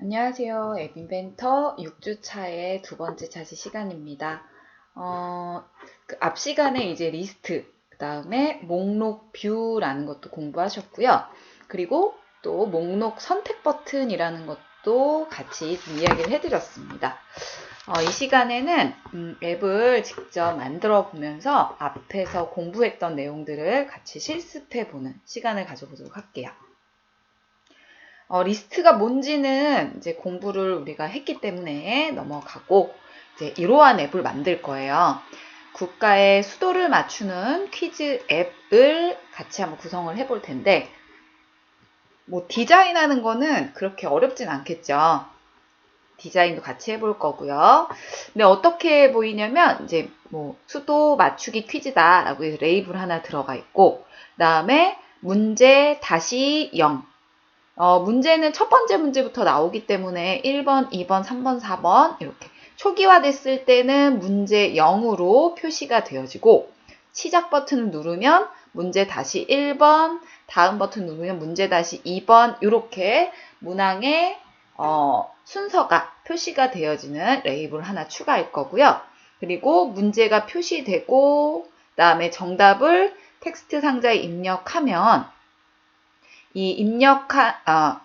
안녕하세요. 앱인벤터 6주차의 두 번째 차시 시간입니다. 앞 시간에 이제 리스트, 그 다음에 목록 뷰라는 것도 공부하셨고요. 그리고 또 목록 선택 버튼이라는 것도 같이 좀 이야기를 해드렸습니다. 이 시간에는 앱을 직접 만들어 보면서 앞에서 공부했던 내용들을 같이 실습해 보는 시간을 가져보도록 할게요. 리스트가 뭔지는 이제 공부를 우리가 했기 때문에 넘어가고 이제 이러한 앱을 만들 거예요. 국가의 수도를 맞추는 퀴즈 앱을 같이 한번 구성을 해볼 텐데 뭐 디자인하는 거는 그렇게 어렵진 않겠죠. 디자인도 같이 해볼 거고요. 근데 어떻게 보이냐면 이제 뭐 수도 맞추기 퀴즈다라고 해서 레이블 하나 들어가 있고 그 다음에 문제 다시 0 문제는 첫 번째 문제부터 나오기 때문에 1번, 2번, 3번, 4번 이렇게 초기화됐을 때는 문제 0으로 표시가 되어지고 시작 버튼을 누르면 문제 다시 1번, 다음 버튼 누르면 문제 다시 2번 이렇게 문항의 순서가 표시가 되어지는 레이블 하나 추가할 거고요. 그리고 문제가 표시되고 그다음에 정답을 텍스트 상자에 입력하면 이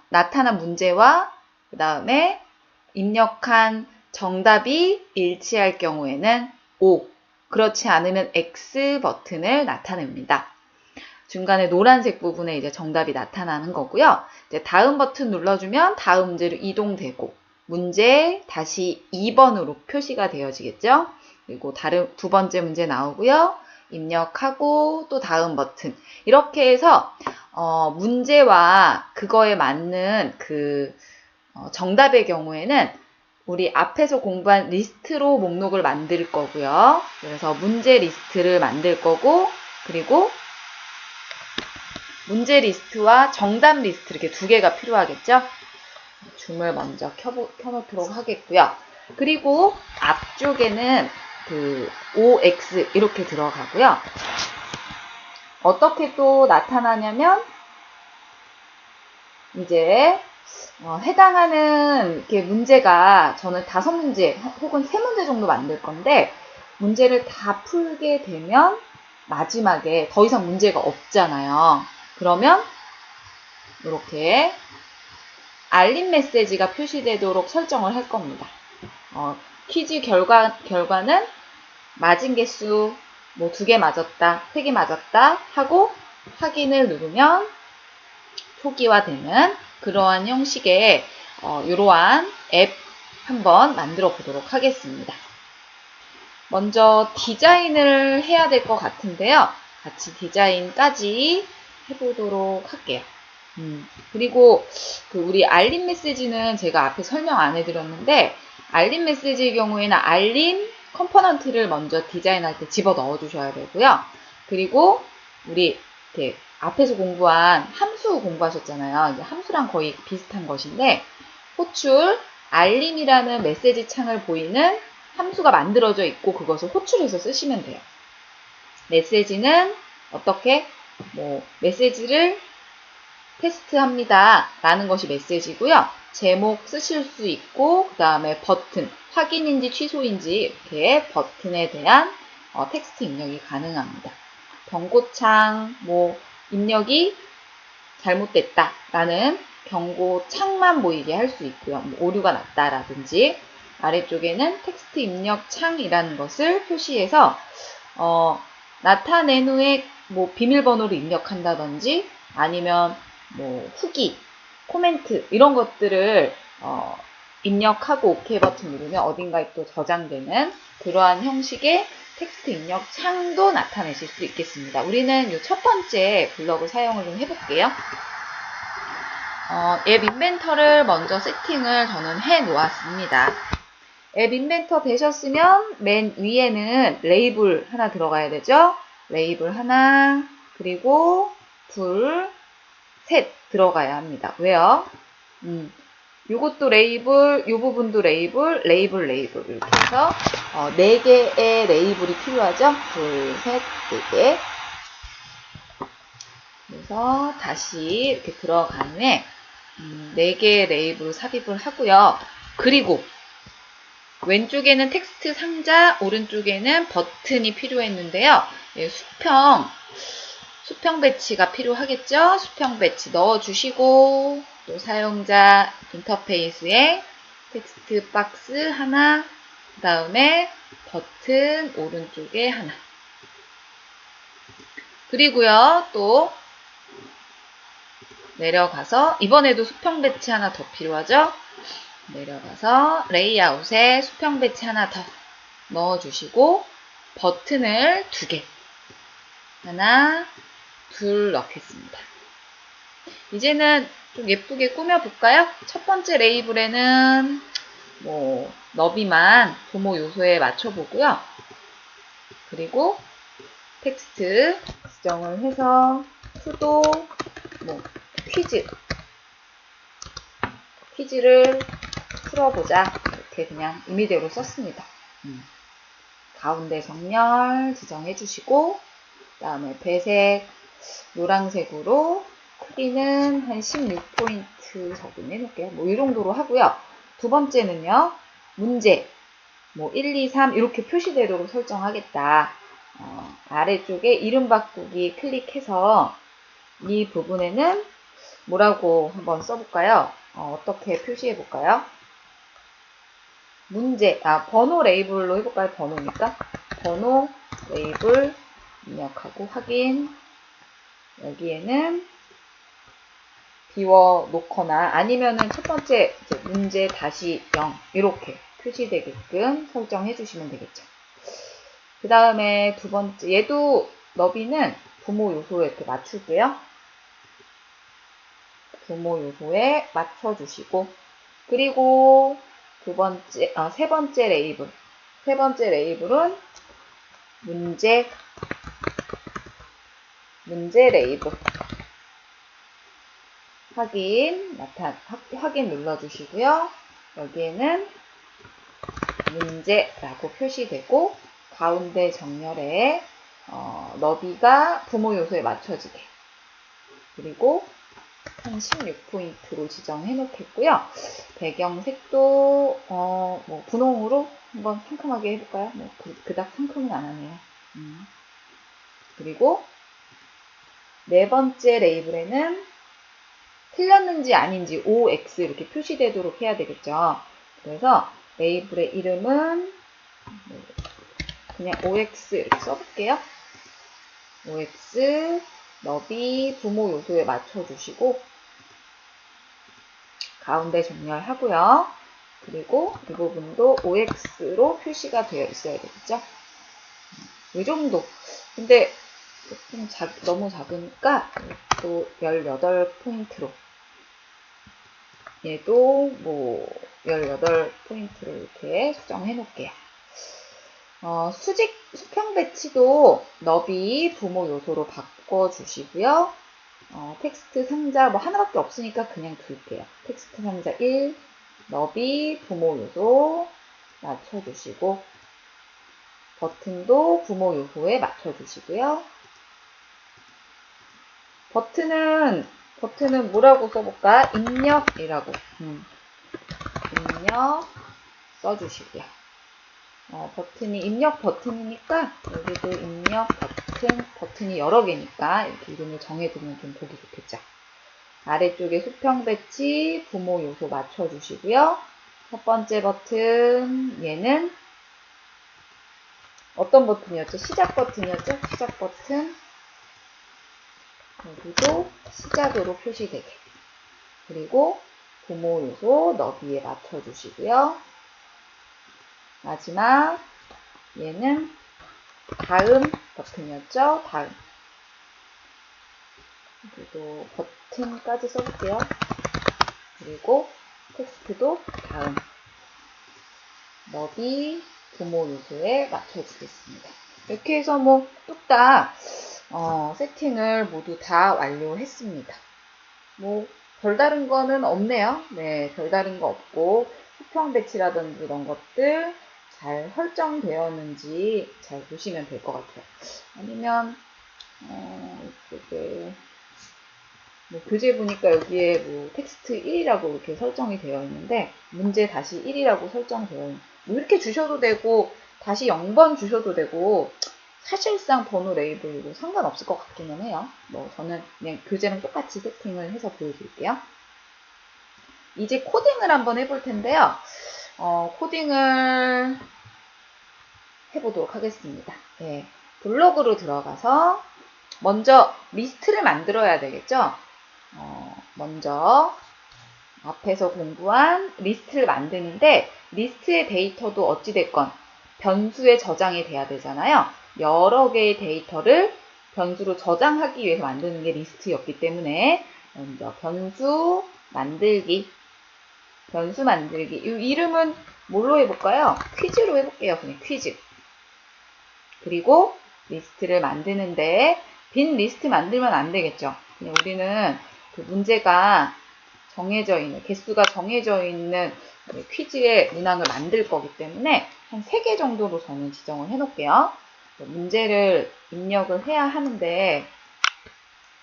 나타난 문제와 그 다음에 입력한 정답이 일치할 경우에는 O, 그렇지 않으면 X 버튼을 나타냅니다. 중간에 노란색 부분에 이제 정답이 나타나는 거고요. 이제 다음 버튼 눌러주면 다음 문제로 이동되고 문제 다시 2번으로 표시가 되어지겠죠. 그리고 두 번째 문제 나오고요. 입력하고 또 다음 버튼 이렇게 해서 문제와 그거에 맞는 정답의 경우에는 우리 앞에서 공부한 리스트로 목록을 만들 거고요. 그래서 문제 리스트를 만들 거고 그리고 문제 리스트와 정답 리스트 이렇게 두 개가 필요하겠죠. 줌을 먼저 켜놓도록 하겠고요. 그리고 앞쪽에는 OX 이렇게 들어가고요. 어떻게 또 나타나냐면 이제 해당하는 이렇게 문제가 저는 5문제 혹은 3문제 정도 만들 건데 문제를 다 풀게 되면 마지막에 더 이상 문제가 없잖아요. 그러면 이렇게 알림 메시지가 표시되도록 설정을 할 겁니다. 퀴즈 결과는 맞은 개수 뭐 2개 맞았다, 3개 맞았다 하고 확인을 누르면 초기화되는 그러한 형식의 이러한 앱 한번 만들어 보도록 하겠습니다. 먼저 디자인을 해야 될 것 같은데요. 같이 디자인까지 해보도록 할게요. 그리고 우리 알림 메시지는 제가 앞에 설명 안 해드렸는데 알림 메시지의 경우에는 알림 컴포넌트를 먼저 디자인할 때 집어 넣어 주셔야 되고요. 그리고 우리 이렇게 앞에서 공부한 함수 공부하셨잖아요. 이제 함수랑 거의 비슷한 것인데 호출, 알림이라는 메시지 창을 보이는 함수가 만들어져 있고 그것을 호출해서 쓰시면 돼요. 메시지는 어떻게? 메시지를 테스트합니다 라는 것이 메시지고요. 제목 쓰실 수 있고 그 다음에 버튼, 확인인지 취소인지 이렇게 버튼에 대한 텍스트 입력이 가능합니다. 경고창, 입력이 잘못됐다 라는 경고창만 보이게 할 수 있고요. 오류가 났다라든지 아래쪽에는 텍스트 입력 창이라는 것을 표시해서 나타낸 후에 비밀번호를 입력한다든지 아니면 후기, 코멘트 이런 것들을 입력하고 OK 버튼 누르면 어딘가에 또 저장되는 그러한 형식의 텍스트 입력 창도 나타내실 수 있겠습니다. 우리는 이 첫 번째 블럭을 사용을 좀 해볼게요. 앱 인벤터를 먼저 세팅을 저는 해 놓았습니다. 앱 인벤터 되셨으면 맨 위에는 레이블 하나 들어가야 되죠. 레이블 하나, 그리고 둘, 셋 들어가야 합니다. 왜요? 요것도 레이블, 요 부분도 레이블, 레이블 이렇게 해서 4개의 레이블이 필요하죠. 둘, 셋, 4개. 그래서 다시 이렇게 들어간 후에 4개의 레이블로 삽입을 하고요. 그리고 왼쪽에는 텍스트 상자, 오른쪽에는 버튼이 필요했는데요. 예, 수평 배치가 필요하겠죠? 수평 배치 넣어주시고, 또 사용자 인터페이스에 텍스트 박스 하나, 그 다음에 버튼 오른쪽에 하나. 그리고요, 또 내려가서, 이번에도 수평 배치 하나 더 필요하죠? 내려가서 레이아웃에 수평 배치 하나 더 넣어주시고, 버튼을 2개. 하나, 둘 넣겠습니다. 이제는 좀 예쁘게 꾸며볼까요? 첫 번째 레이블에는 너비만 부모 요소에 맞춰보고요. 그리고 텍스트 지정을 해서 수도 퀴즈를 풀어보자. 이렇게 그냥 임의대로 썼습니다. 가운데 정렬 지정해주시고, 그 다음에 배색 노란색으로 크기는 한 16포인트 적용해 놓을게요. 이 정도로 하고요. 두 번째는요. 문제 1, 2, 3 이렇게 표시되도록 설정하겠다. 아래쪽에 이름 바꾸기 클릭해서 이 부분에는 뭐라고 한번 써볼까요? 어떻게 표시해 볼까요? 문제, 번호 레이블로 해볼까요? 번호니까. 번호 레이블 입력하고 확인. 여기에는 비워 놓거나 아니면은 첫 번째 문제 다시 0 이렇게 표시되게끔 설정해 주시면 되겠죠. 그 다음에 두 번째, 얘도 너비는 부모 요소에 이렇게 맞출게요. 부모 요소에 맞춰주시고, 그리고 세 번째 레이블. 세 번째 레이블은 문제 레이블. 확인 눌러주시고요. 여기에는 문제라고 표시되고, 가운데 정렬에 너비가 부모 요소에 맞춰지게. 그리고 한 16포인트로 지정해 놓겠고요. 배경색도 분홍으로 한번 상큼하게 해볼까요? 그닥 상큼은 안 하네요. 그리고 네 번째 레이블에는 틀렸는지 아닌지 OX 이렇게 표시되도록 해야 되겠죠. 그래서 레이블의 이름은 그냥 OX 이렇게 써볼게요. OX 너비 부모 요소에 맞춰주시고 가운데 정렬하고요. 그리고 이 부분도 OX로 표시가 되어 있어야 되겠죠. 이 정도. 근데 좀 너무 작으니까 또 18포인트로 얘도 18포인트로 이렇게 수정해 놓을게요. 수평 배치도 너비 부모 요소로 바꿔주시고요. 텍스트 상자 하나밖에 없으니까 그냥 둘게요. 텍스트 상자 1, 너비 부모 요소 맞춰주시고, 버튼도 부모 요소에 맞춰주시고요. 버튼은 뭐라고 써볼까? 입력이라고. 입력 써주시고요. 버튼이 입력 버튼이니까 여기도 입력 버튼이 여러 개니까 이렇게 이름을 정해두면 좀 보기 좋겠죠. 아래쪽에 수평 배치 부모 요소 맞춰주시고요. 첫 번째 버튼 얘는 어떤 버튼이었죠? 시작 버튼이었죠? 시작 버튼 여기도 시작으로 표시되게. 그리고 부모 요소 너비에 맞춰주시고요. 마지막 얘는 다음 버튼이었죠. 다음. 그리고 버튼까지 써볼게요. 그리고 텍스트도 다음. 너비 부모 요소에 맞춰주겠습니다. 이렇게 해서 뚝딱 세팅을 모두 다 완료했습니다. 별다른 거는 없네요. 네, 별다른 거 없고 수평 배치라든지 이런 것들 잘 설정되었는지 잘 보시면 될 것 같아요. 아니면 이쪽에 교재 보니까 여기에 텍스트 1이라고 이렇게 설정이 되어 있는데 문제 다시 1이라고 설정되어 있는 이렇게 주셔도 되고 다시 0번 주셔도 되고 사실상 번호 레이블도 상관없을 것 같기는 해요. 저는 그냥 교재랑 똑같이 세팅을 해서 보여드릴게요. 이제 코딩을 한번 해볼 텐데요. 코딩을 해보도록 하겠습니다. 네, 블록으로 들어가서 먼저 리스트를 만들어야 되겠죠. 먼저 앞에서 공부한 리스트를 만드는데 리스트의 데이터도 어찌됐건 변수에 저장이 돼야 되잖아요. 여러 개의 데이터를 변수로 저장하기 위해서 만드는 게 리스트였기 때문에 먼저 변수 만들기 이 이름은 뭘로 해볼까요? 퀴즈로 해볼게요. 그냥 퀴즈. 그리고 리스트를 만드는데 빈 리스트 만들면 안 되겠죠. 그냥 우리는 그 문제가 정해져 있는, 개수가 정해져 있는 퀴즈의 문항을 만들 거기 때문에 한 3개 정도로 저는 지정을 해 놓을게요. 문제를 입력을 해야 하는데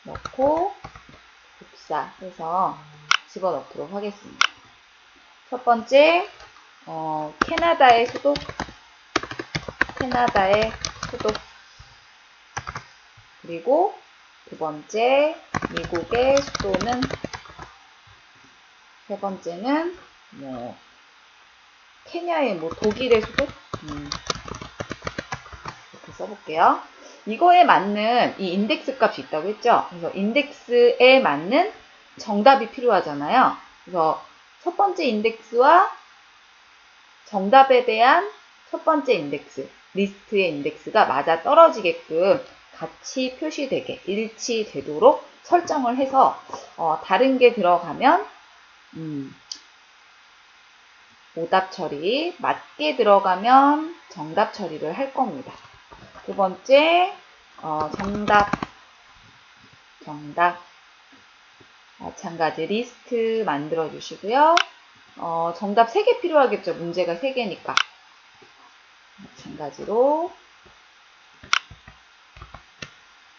넣고 복사해서 집어넣도록 하겠습니다. 첫 번째, 캐나다의 수도, 그리고 두 번째, 미국의 수도는, 세 번째는 케냐의 독일의 수도, 이렇게 써볼게요. 이거에 맞는 이 인덱스 값이 있다고 했죠. 그래서 인덱스에 맞는 정답이 필요하잖아요. 그래서 첫 번째 인덱스와 정답에 대한 첫 번째 인덱스, 리스트의 인덱스가 맞아 떨어지게끔 같이 표시되게, 일치되도록 설정을 해서 다른 게 들어가면 오답 처리, 맞게 들어가면 정답 처리를 할 겁니다. 두 번째, 정답 마찬가지 리스트 만들어 주시고요. 정답 3개 필요하겠죠. 문제가 3개니까. 마찬가지로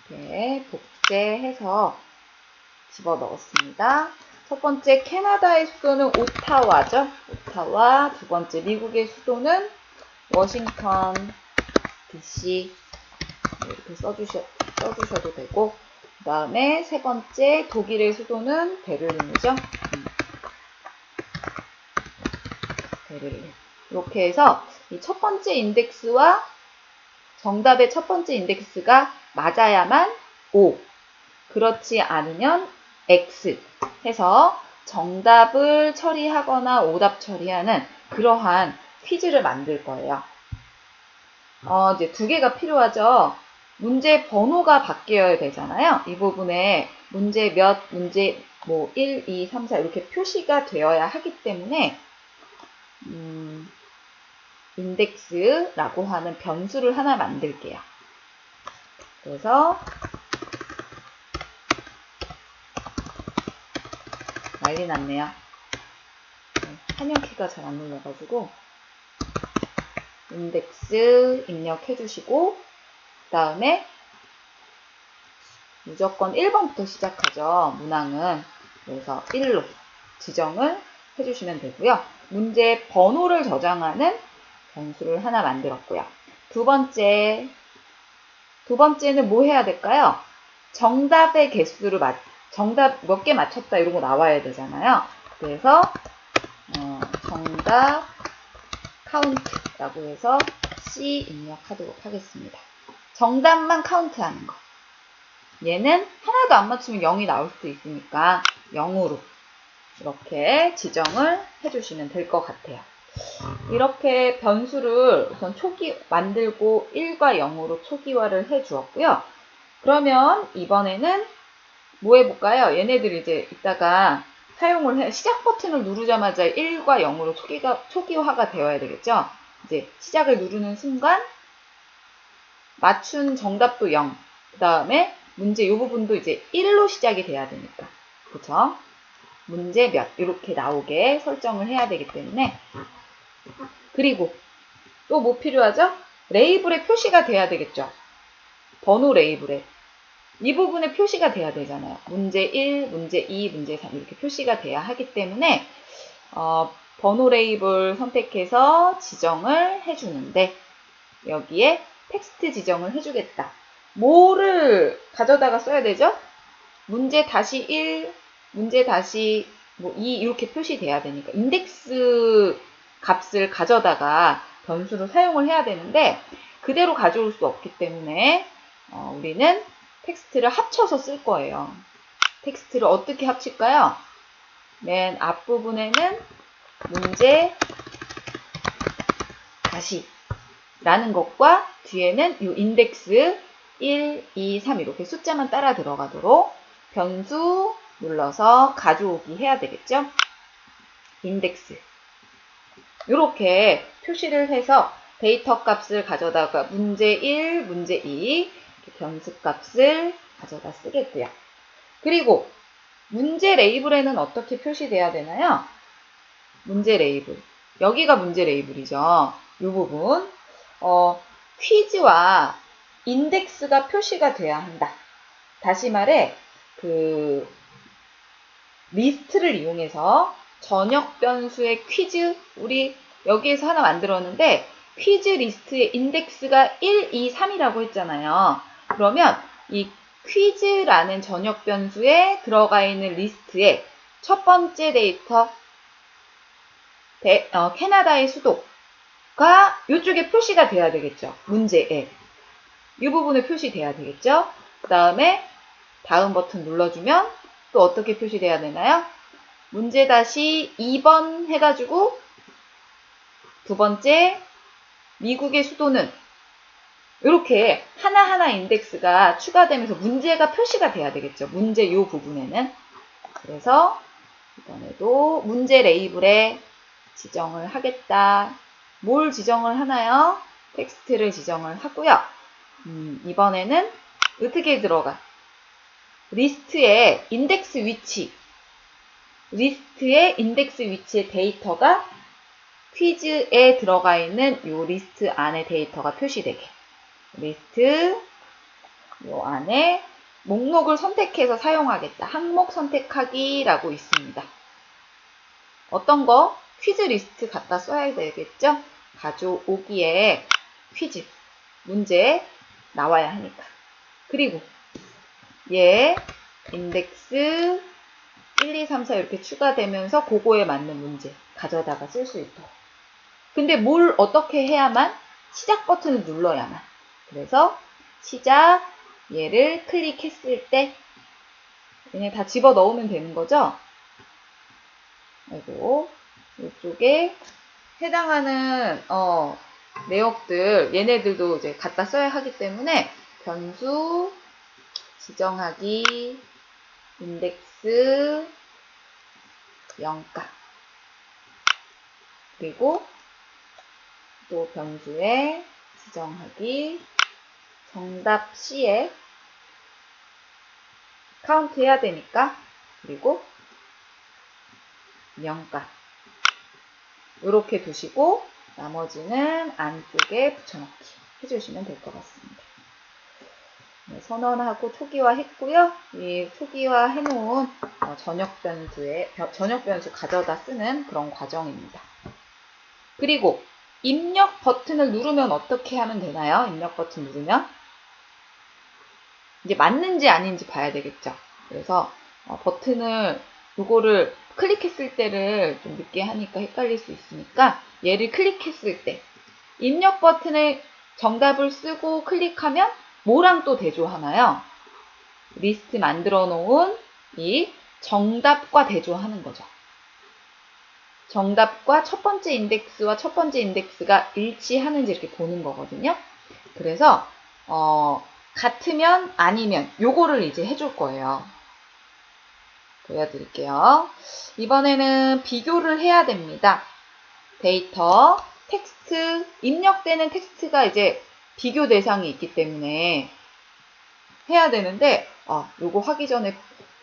이렇게 복제해서 집어넣었습니다. 첫 번째 캐나다의 수도는 오타와죠. 오타와. 두 번째 미국의 수도는 워싱턴 DC 이렇게 써주셔도 되고, 그 다음에 세 번째 독일의 수도는 베를린이죠. 베를린. 이렇게 해서 이 첫 번째 인덱스와 정답의 첫 번째 인덱스가 맞아야만 O, 그렇지 않으면 X 해서 정답을 처리하거나 오답 처리하는 그러한 퀴즈를 만들 거예요. 이제 2개가 필요하죠. 문제 번호가 바뀌어야 되잖아요. 이 부분에 문제 1, 2, 3, 4 이렇게 표시가 되어야 하기 때문에 인덱스라고 하는 변수를 하나 만들게요. 그래서 난리 났네요. 한영키가 잘 안 눌러가지고 인덱스 입력해 주시고, 그 다음에 무조건 1번부터 시작하죠. 문항은. 그래서 1로 지정을 해주시면 되고요. 문제 번호를 저장하는 변수를 하나 만들었고요. 두 번째는 뭐 해야 될까요? 정답의 개수를 정답 몇 개 맞췄다 이런 거 나와야 되잖아요. 그래서 정답 카운트라고 해서 C 입력하도록 하겠습니다. 정답만 카운트하는 거. 얘는 하나도 안 맞추면 0이 나올 수도 있으니까 0으로 이렇게 지정을 해주시면 될 것 같아요. 이렇게 변수를 우선 만들고 1과 0으로 초기화를 해 주었고요. 그러면 이번에는 뭐 해볼까요? 얘네들 이제 이따가 시작 버튼을 누르자마자 1과 0으로 초기화가 되어야 되겠죠? 이제 시작을 누르는 순간 맞춘 정답도 0, 그 다음에 문제 이 부분도 이제 1로 시작이 돼야 되니까. 그쵸? 문제 몇 이렇게 나오게 설정을 해야 되기 때문에. 그리고 또 뭐 필요하죠? 레이블에 표시가 돼야 되겠죠? 번호 레이블에. 이 부분에 표시가 돼야 되잖아요. 문제 1, 문제 2, 문제 3 이렇게 표시가 돼야 하기 때문에 번호 레이블 선택해서 지정을 해주는데 여기에 텍스트 지정을 해주겠다. 뭐를 가져다가 써야 되죠? 문제 다시 1, 문제 다시 뭐 2 이렇게 표시돼야 되니까 인덱스 값을 가져다가 변수로 사용을 해야 되는데 그대로 가져올 수 없기 때문에 우리는 텍스트를 합쳐서 쓸 거예요. 텍스트를 어떻게 합칠까요? 맨 앞부분에는 문제 다시 라는 것과 뒤에는 이 인덱스 1, 2, 3 이렇게 숫자만 따라 들어가도록 변수 눌러서 가져오기 해야 되겠죠? 인덱스 이렇게 표시를 해서 데이터 값을 가져다가 문제 1, 문제 2 변수 값을 가져다 쓰겠고요. 그리고 문제 레이블에는 어떻게 표시돼야 되나요? 문제 레이블 여기가 문제 레이블이죠. 이 부분 퀴즈와 인덱스가 표시가 돼야 한다. 다시 말해 그 리스트를 이용해서 전역 변수의 퀴즈 우리 여기에서 하나 만들었는데 퀴즈 리스트의 인덱스가 1, 2, 3이라고 했잖아요. 그러면 이 퀴즈라는 전역 변수에 들어가 있는 리스트의 첫 번째 데이터 캐나다의 수도가 이쪽에 표시가 돼야 되겠죠. 문제에. 이 부분에 표시돼야 되겠죠. 그 다음에 다음 버튼 눌러주면 또 어떻게 표시돼야 되나요? 문제 다시 2번 해가지고 두 번째 미국의 수도는 이렇게 하나하나 인덱스가 추가되면서 문제가 표시가 돼야 되겠죠. 문제 이 부분에는. 그래서 이번에도 문제 레이블에 지정을 하겠다. 뭘 지정을 하나요? 텍스트를 지정을 하고요. 이번에는 어떻게 들어가? 리스트의 인덱스 위치. 리스트의 인덱스 위치의 데이터가 퀴즈에 들어가 있는 이 리스트 안에 데이터가 표시되게. 리스트 요 안에 목록을 선택해서 사용하겠다. 항목 선택하기라고 있습니다. 어떤 거? 퀴즈 리스트 갖다 써야 되겠죠? 가져오기에 퀴즈 문제 나와야 하니까. 그리고 얘 인덱스 1, 2, 3, 4 이렇게 추가되면서 그거에 맞는 문제 가져다가 쓸 수 있도록. 근데 뭘 어떻게 해야만? 시작 버튼을 눌러야만. 그래서 시작 얘를 클릭했을 때 얘네 다 집어 넣으면 되는 거죠? 그리고 이쪽에 해당하는 내역들 얘네들도 이제 갖다 써야 하기 때문에 변수 지정하기 인덱스 영가 그리고 또 변수에 지정하기 정답 C에 카운트 해야 되니까 그리고 영가 이렇게 두시고 나머지는 안쪽에 붙여넣기 해주시면 될 것 같습니다. 네, 선언하고 초기화 했고요. 이 초기화 해놓은 전역 변수 가져다 쓰는 그런 과정입니다. 그리고 입력 버튼을 누르면 어떻게 하면 되나요? 입력 버튼 누르면 이제 맞는지 아닌지 봐야 되겠죠. 그래서 버튼을 요거를 클릭했을 때를 좀 늦게 하니까 헷갈릴 수 있으니까 얘를 클릭했을 때 입력 버튼에 정답을 쓰고 클릭하면 뭐랑 또 대조하나요? 리스트 만들어 놓은 이 정답과 대조하는 거죠. 정답과 첫 번째 인덱스와 첫 번째 인덱스가 일치하는지 이렇게 보는 거거든요. 그래서 같으면 아니면 요거를 이제 해줄 거예요. 보여드릴게요. 이번에는 비교를 해야 됩니다. 데이터, 텍스트, 입력되는 텍스트가 이제 비교 대상이 있기 때문에 해야 되는데 요거 하기 전에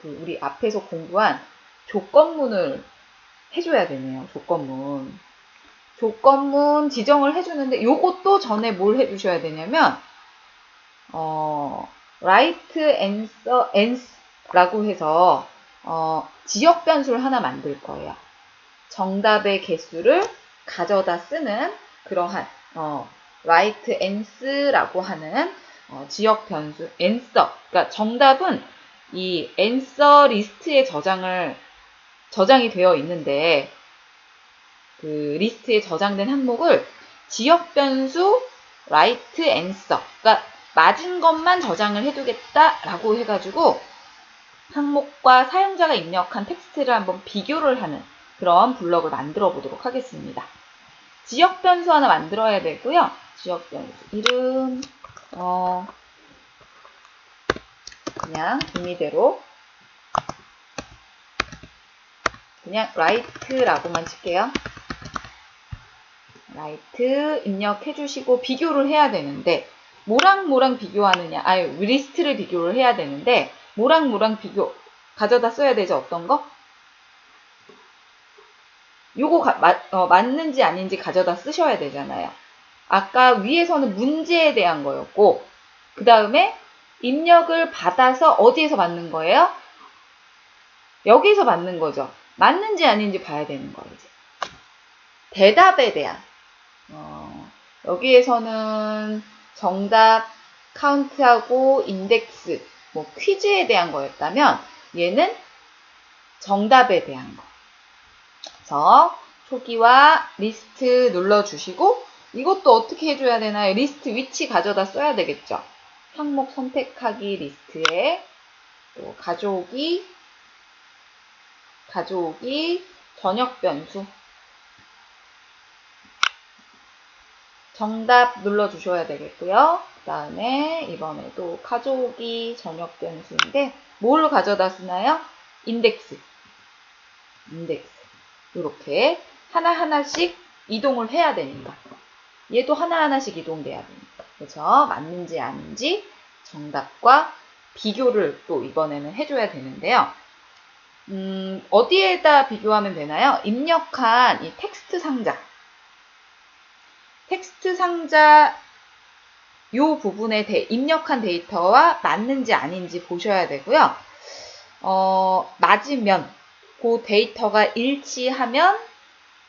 우리 앞에서 공부한 조건문을 해줘야 되네요. 조건문 지정을 해주는데 요것도 전에 뭘 해주셔야 되냐면 write ans라고 해서 지역 변수를 하나 만들 거예요. 정답의 개수를 가져다 쓰는 그러한 write ans라고 하는 지역 변수 answer. 그러니까 정답은 이 answer 리스트에 저장이 되어 있는데 그 리스트에 저장된 항목을 지역 변수 write answer. 그러니까 맞은 것만 저장을 해두겠다라고 해가지고 항목과 사용자가 입력한 텍스트를 한번 비교를 하는 그런 블럭을 만들어 보도록 하겠습니다. 지역 변수 하나 만들어야 되고요. 지역 변수 이름 그냥 임의대로 그냥 write라고만 칠게요. write 입력해 주시고 비교를 해야 되는데 뭐랑 비교하느냐, 리스트를 비교를 해야 되는데 뭐랑 비교 가져다 써야 되죠. 어떤 거? 요거 맞는지 아닌지 가져다 쓰셔야 되잖아요. 아까 위에서는 문제에 대한 거였고 그 다음에 입력을 받아서 어디에서 맞는 거예요? 여기서 맞는 거죠. 맞는지 아닌지 봐야 되는 거예요. 이제. 대답에 대한 여기에서는 정답 카운트하고 인덱스 뭐 퀴즈에 대한 거였다면 얘는 정답에 대한 거. 그래서 초기화 리스트 눌러주시고 이것도 어떻게 해줘야 되나요? 리스트 위치 가져다 써야 되겠죠. 항목 선택하기 리스트에 또 가져오기 전역 변수 정답 눌러주셔야 되겠고요. 그 다음에 이번에도 가져오기 전역 변수인데 뭘 가져다 쓰나요? 인덱스 이렇게 하나하나씩 이동을 해야 됩니다. 얘도 하나하나씩 이동돼야 됩니다. 그래서 맞는지 아닌지 정답과 비교를 또 이번에는 해줘야 되는데요. 어디에다 비교하면 되나요? 입력한 이 텍스트 상자 요 부분에 입력한 데이터와 맞는지 아닌지 보셔야 되고요. 맞으면 그 데이터가 일치하면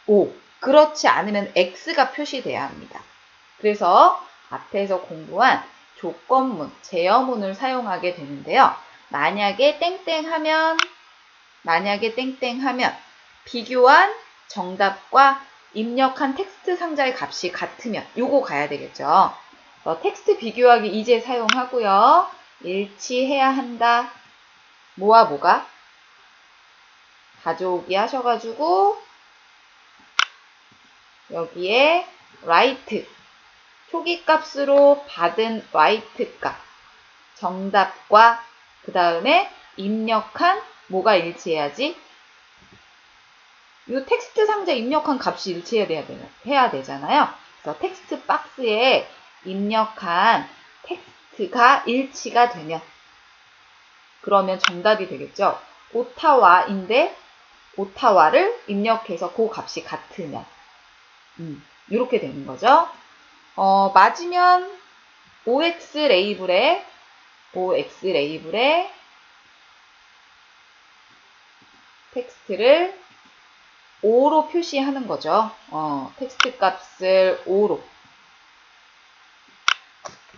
O, 그렇지 않으면 X가 표시돼야 합니다. 그래서 앞에서 공부한 조건문, 제어문을 사용하게 되는데요. 만약에 땡땡하면 비교한 정답과 입력한 텍스트 상자의 값이 같으면 요거 가야 되겠죠. 텍스트 비교하기 이제 사용하고요. 일치해야 한다. 뭐가? 가져오기 하셔가지고 여기에 write 초기 값으로 받은 write 값 정답과 그 다음에 입력한 뭐가 일치해야지? 이 텍스트 상자 입력한 값이 일치해야 되잖아요. 그래서 텍스트 박스에 입력한 텍스트가 일치가 되면 그러면 정답이 되겠죠. 오타와인데 오타와를 입력해서 그 값이 같으면 이렇게 되는 거죠. 맞으면 OX 레이블에 텍스트를 O로 표시하는 거죠. 텍스트 값을 O로.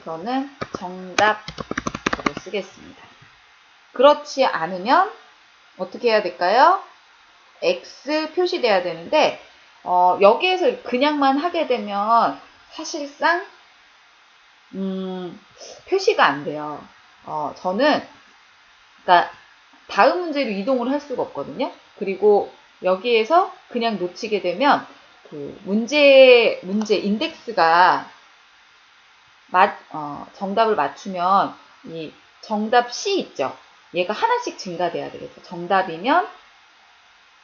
저는 정답으로 쓰겠습니다. 그렇지 않으면 어떻게 해야 될까요? X 표시돼야 되는데 여기에서 그냥만 하게 되면 사실상 표시가 안 돼요. 저는 그러니까 다음 문제로 이동을 할 수가 없거든요. 그리고 여기에서 그냥 놓치게 되면 그 문제 인덱스가 정답을 맞추면 이 정답 C 있죠. 얘가 하나씩 증가돼야 되겠죠. 정답이면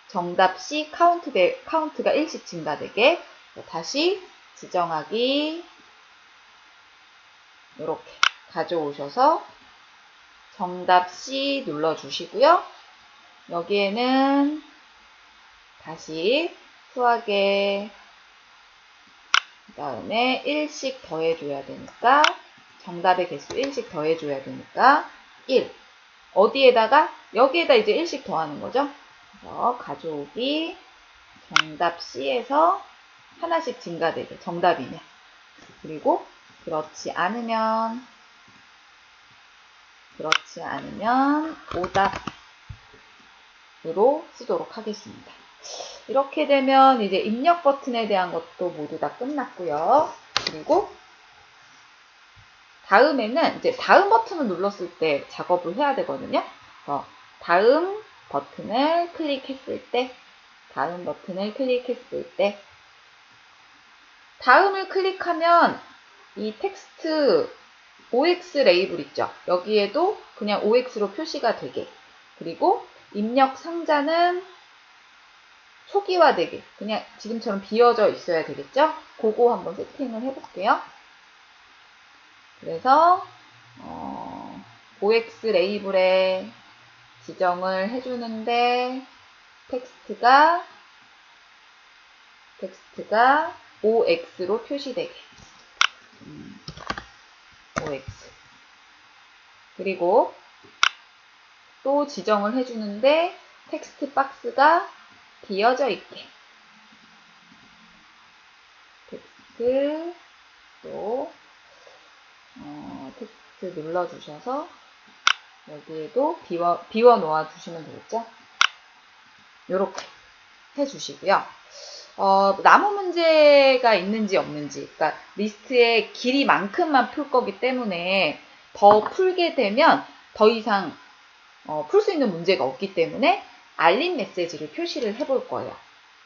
정답 C 카운트가 1씩 증가되게 다시 지정하기 이렇게 가져오셔서 정답 C 눌러주시고요. 여기에는 다시 수학에 그 다음에 1씩 더해줘야 되니까 정답의 개수 1씩 더해줘야 되니까 1. 어디에다가? 여기에다 이제 1씩 더하는 거죠. 그래서 가져오기 정답 C에서 하나씩 증가되게 정답이네. 그리고 그렇지 않으면 오답으로 쓰도록 하겠습니다. 이렇게 되면 이제 입력 버튼에 대한 것도 모두 다 끝났고요. 그리고 다음에는 이제 다음 버튼을 눌렀을 때 작업을 해야 되거든요. 다음 버튼을 클릭했을 때 다음을 클릭하면 이 텍스트 OX 레이블 있죠. 여기에도 그냥 OX로 표시가 되게, 그리고 입력 상자는 초기화되게 그냥 지금처럼 비어져 있어야 되겠죠. 그거 한번 세팅을 해볼게요. 그래서 OX 레이블에 지정을 해주는데 텍스트가 OX로 표시되게 OX. 그리고 또 지정을 해주는데 텍스트 박스가 비어져 있게 텍스트 눌러주셔서 여기에도 비워 놓아 주시면 되겠죠. 이렇게 해주시고요. 남은 문제가 있는지 없는지, 그러니까 리스트의 길이만큼만 풀 거기 때문에 더 풀게 되면 더 이상 풀 수 있는 문제가 없기 때문에 알림 메시지를 표시를 해볼 거예요.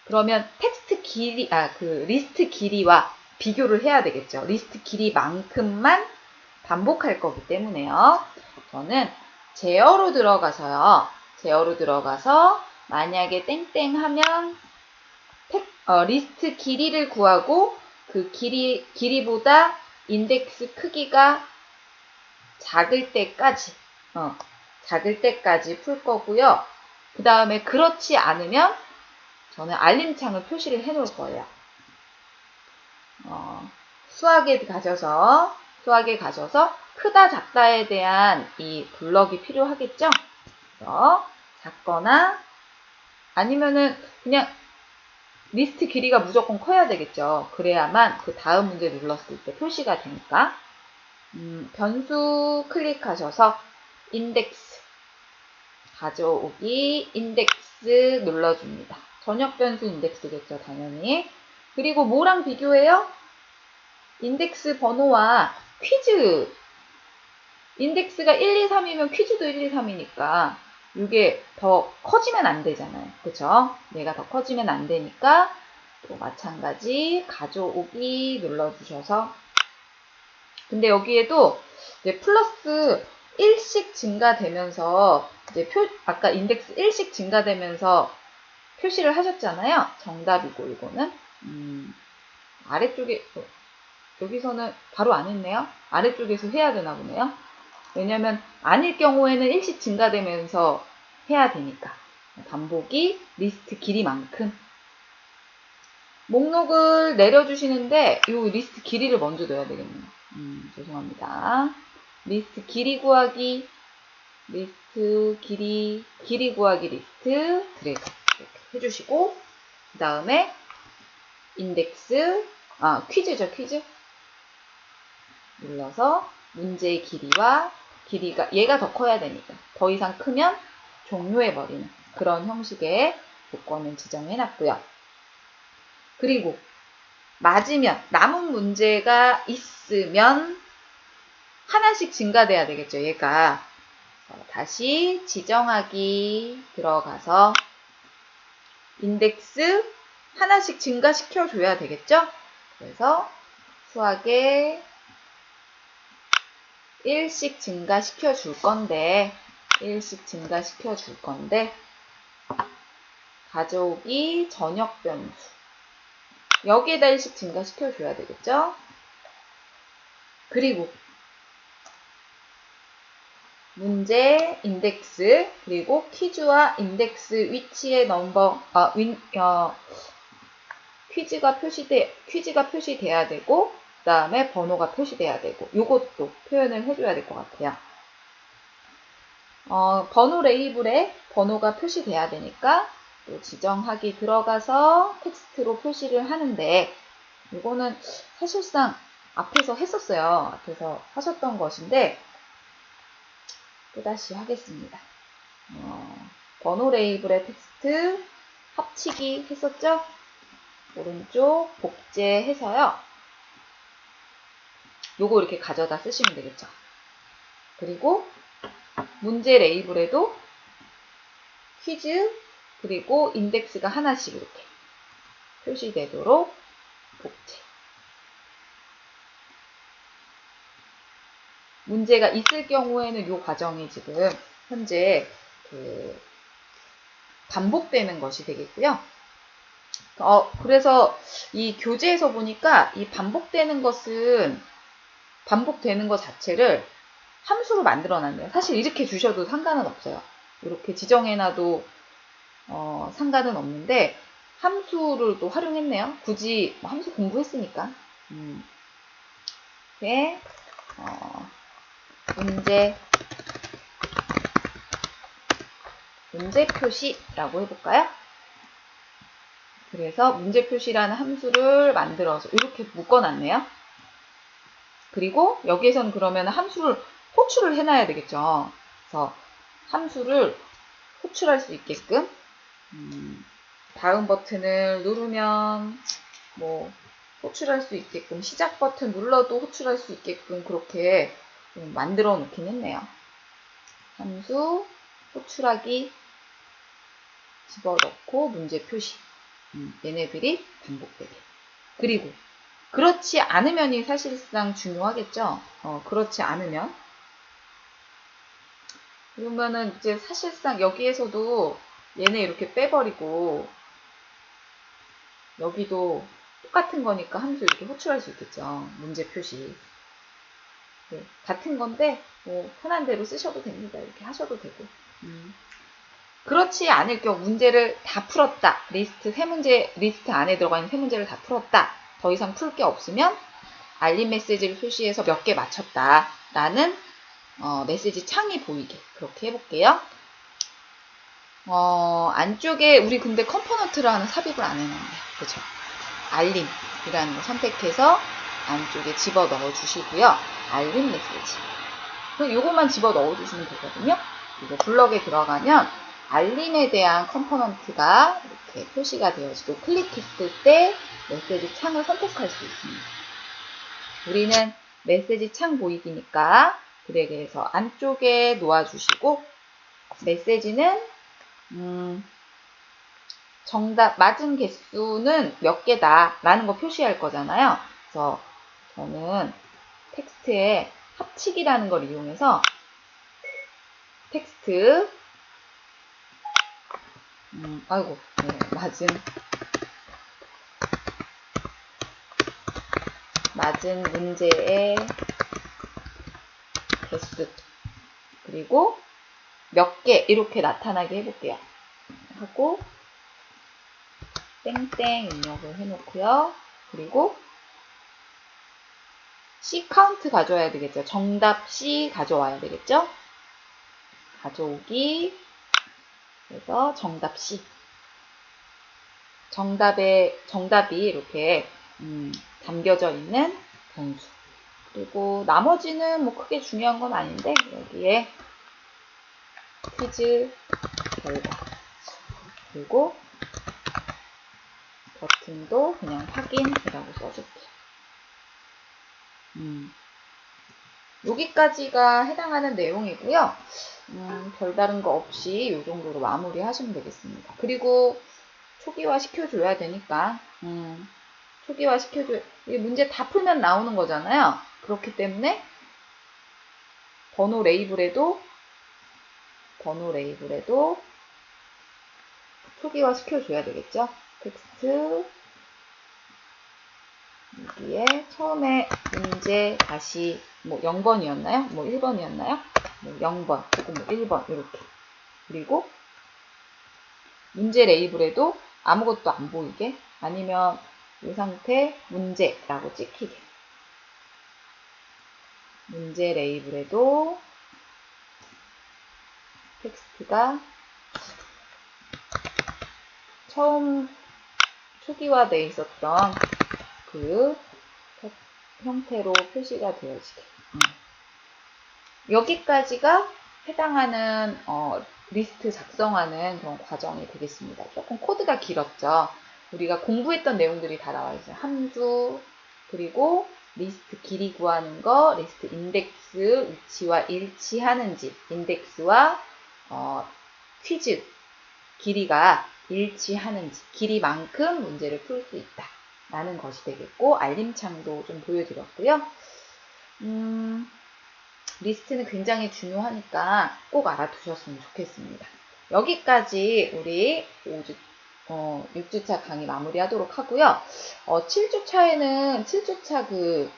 그러면 텍스트 길이, 리스트 길이와 비교를 해야 되겠죠. 리스트 길이만큼만 반복할 거기 때문에요. 저는 제어로 들어가서 만약에 땡땡 하면 리스트 길이를 구하고 그 길이보다 인덱스 크기가 작을 때까지 풀 거고요. 그 다음에 그렇지 않으면 저는 알림창을 표시를 해 놓을 거예요. 수학에 가셔서 크다 작다에 대한 이 블럭이 필요하겠죠? 그래서 작거나 아니면은 그냥 리스트 길이가 무조건 커야 되겠죠. 그래야만 그 다음 문제 눌렀을 때 표시가 되니까. 변수 클릭하셔서 인덱스 가져오기 인덱스 눌러줍니다. 전역 변수 인덱스겠죠, 당연히. 그리고 뭐랑 비교해요? 인덱스 번호와 퀴즈. 인덱스가 1, 2, 3이면 퀴즈도 1, 2, 3이니까 이게 더 커지면 안 되잖아요. 그쵸? 얘가 더 커지면 안 되니까 또 마찬가지 가져오기 눌러주셔서, 근데 여기에도 이제 플러스 1씩 증가되면서 이제 아까 인덱스 1씩 증가되면서 표시를 하셨잖아요. 정답이고 이거는 아래쪽에 여기서는 바로 안 했네요. 아래쪽에서 해야 되나 보네요. 왜냐면 아닐 경우에는 1씩 증가되면서 해야 되니까. 반복이 리스트 길이만큼. 목록을 내려주시는데 이 리스트 길이를 먼저 넣어야 되겠네요. 죄송합니다. 리스트 길이 구하기, 리스트 길이 구하기 리스트 드래그 이렇게 해주시고, 그 다음에 인덱스, 퀴즈죠, 퀴즈. 눌러서 문제의 길이가 얘가 더 커야 되니까 더 이상 크면 종료해버리는 그런 형식의 조건을 지정해 놨고요. 그리고 맞으면 남은 문제가 있으면 하나씩 증가돼야 되겠죠. 얘가 다시 지정하기 들어가서 인덱스 하나씩 증가시켜 줘야 되겠죠. 그래서 수학에 1씩 증가시켜 줄 건데 가져오기 전역 변수 여기에다 1씩 증가시켜 줘야 되겠죠. 그리고 문제 인덱스 그리고 퀴즈와 인덱스 위치의 넘버 퀴즈가 표시돼야 되고, 그 다음에 번호가 표시돼야 되고 요것도 표현을 해줘야 될 것 같아요. 번호 레이블에 번호가 표시돼야 되니까 또 지정하기 들어가서 텍스트로 표시를 하는데 이거는 사실상 앞에서 했었어요. 앞에서 하셨던 것인데 또다시 하겠습니다. 번호 레이블의 텍스트 합치기 했었죠? 오른쪽 복제해서요. 요거 이렇게 가져다 쓰시면 되겠죠. 그리고 문제 레이블에도 퀴즈 그리고 인덱스가 하나씩 이렇게 표시되도록 복제. 문제가 있을 경우에는 이 과정이 지금 현재 반복되는 것이 되겠고요. 그래서 이 교재에서 보니까 이 반복되는 것 자체를 함수로 만들어 놨네요. 사실 이렇게 주셔도 상관은 없어요. 이렇게 지정해놔도 상관은 없는데 함수를 또 활용했네요. 굳이 함수 공부했으니까. 네, 문제 표시라고 해볼까요? 그래서 문제 표시라는 함수를 만들어서 이렇게 묶어놨네요. 그리고 여기에서는 그러면 함수를 호출을 해놔야 되겠죠. 그래서 함수를 호출할 수 있게끔 다음 버튼을 누르면 뭐 호출할 수 있게끔 시작 버튼 눌러도 호출할 수 있게끔 그렇게 만들어 놓긴 했네요. 함수 호출하기 집어넣고 문제 표시 얘네들이 반복되게. 그리고 그렇지 않으면이 사실상 중요하겠죠. 그렇지 않으면 그러면은 이제 사실상 여기에서도 얘네 이렇게 빼버리고 여기도 똑같은 거니까 함수 이렇게 호출할 수 있겠죠. 문제 표시. 네, 같은 건데 뭐 편한 대로 쓰셔도 됩니다. 이렇게 하셔도 되고. 그렇지 않을 경우 문제를 다 풀었다. 리스트 안에 들어가 있는 세 문제를 다 풀었다. 더 이상 풀 게 없으면 알림 메시지를 표시해서 몇 개 맞췄다. 라는 메시지 창이 보이게 그렇게 해볼게요. 안쪽에 우리 근데 컴포넌트를 하는 삽입을 안 해놨네요. 그죠? 알림이라는 거 선택해서 안쪽에 집어 넣어 주시고요. 알림 메시지. 그럼 이것만 집어 넣어 주시면 되거든요. 이거 블럭에 들어가면 알림에 대한 컴포넌트가 이렇게 표시가 되어지고 클릭했을 때 메시지 창을 선택할 수 있습니다. 우리는 메시지 창 보이기니까 드래그해서 안쪽에 놓아주시고 메시지는 정답 맞은 개수는 몇 개다 라는 거 표시할 거잖아요. 그래서 저는 텍스트에 합치기라는 걸 이용해서 텍스트 맞은 문제의 개수 그리고 몇 개 이렇게 나타나게 해볼게요. 하고 땡땡 입력을 해놓고요. 그리고 C 카운트 가져와야 되겠죠. 정답 C 가져와야 되겠죠. 가져오기 그래서 정답 C 정답이 이렇게 담겨져 있는 변수 그리고 나머지는 뭐 크게 중요한 건 아닌데 여기에 퀴즈 결과 그리고 버튼도 그냥 확인이라고 써줄게요. 여기까지가 해당하는 내용이고요. 별다른 거 없이 이 정도로 마무리 하시면 되겠습니다. 그리고 초기화 시켜줘야 되니까 초기화 시켜줘야 이 문제 다 풀면 나오는 거잖아요. 그렇기 때문에 번호 레이블에도 초기화 시켜줘야 되겠죠. 텍스트 여기에 처음에 문제 다시 뭐 0번이었나요? 뭐 1번이었나요? 뭐 0번 혹은 뭐 1번 이렇게 그리고 문제 레이블에도 아무것도 안 보이게 아니면 이 상태 문제라고 찍히게 문제 레이블에도 텍스트가 처음 초기화되어 있었던 그 형태로 표시가 되어지게. 여기까지가 해당하는 리스트 작성하는 그런 과정이 되겠습니다. 조금 코드가 길었죠. 우리가 공부했던 내용들이 다 나와 있어요. 함수, 그리고 리스트 길이 구하는 거, 리스트 인덱스 위치와 일치하는지, 인덱스와 퀴즈 길이가 일치하는지, 길이만큼 문제를 풀 수 있다 라는 것이 되겠고, 알림창도 좀 보여드렸고요. 리스트는 굉장히 중요하니까 꼭 알아두셨으면 좋겠습니다. 여기까지 우리 6주차 강의 마무리하도록 하고요. 7주차에는 7주차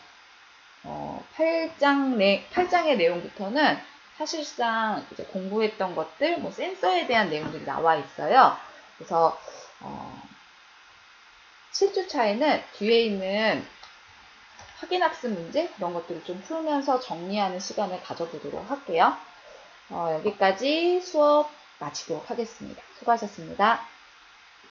8장의 내용부터는 사실상 이제 공부했던 것들, 센서에 대한 내용들이 나와 있어요. 그래서 7주차에는 뒤에 있는 확인학습 문제 이런 것들을 좀 풀면서 정리하는 시간을 가져보도록 할게요. 여기까지 수업 마치도록 하겠습니다. 수고하셨습니다.